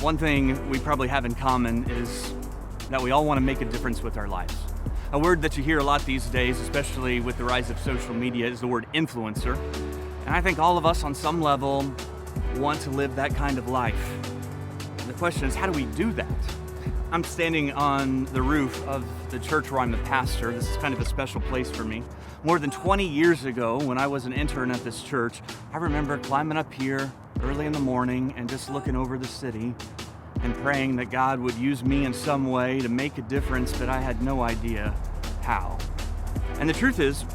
One thing we probably have in common is that we all want to make a difference with our lives. A word that you hear a lot these days, especially with the rise of social media, is the word influencer. And I think all of us on some level want to live that kind of life. And the question is, how do we do that? I'm standing on the roof of the church where I'm the pastor. This is kind of a special place for me. More than 20 years ago, when I was an intern at this church, I remember climbing up here early in the morning and just looking over the city and praying that God would use me in some way to make a difference, but I had no idea how. And the truth is,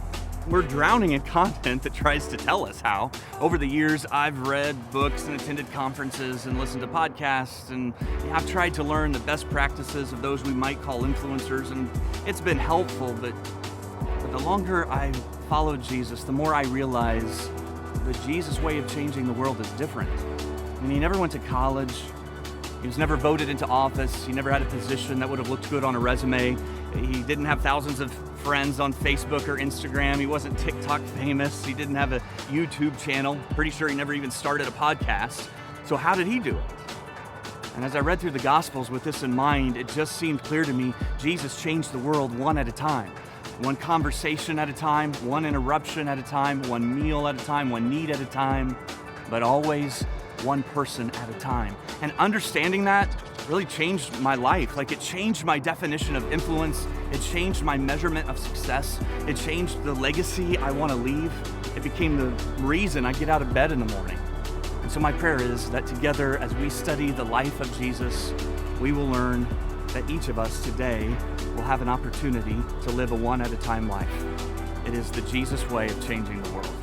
we're drowning in content that tries to tell us how. Over the years, I've read books and attended conferences and listened to podcasts, and I've tried to learn the best practices of those we might call influencers, and it's been helpful, but the longer I follow Jesus, the more I realize the Jesus way of changing the world is different. I mean, he never went to college. He was never voted into office. He never had a position that would have looked good on a resume. He didn't have thousands of friends on Facebook or Instagram. He wasn't TikTok famous. He didn't have a YouTube channel. Pretty sure he never even started a podcast. So how did he do it? And as I read through the Gospels with this in mind, it just seemed clear to me Jesus changed the world one at a time. One conversation at a time, one interruption at a time, one meal at a time, one need at a time, but always one person at a time. And understanding that really changed my life. Like, it changed my definition of influence. It changed my measurement of success. It changed the legacy I want to leave. It became the reason I get out of bed in the morning. And so my prayer is that together, as we study the life of Jesus, we will learn that each of us today will have an opportunity to live a one-at-a-time life. It is the Jesus way of changing the world.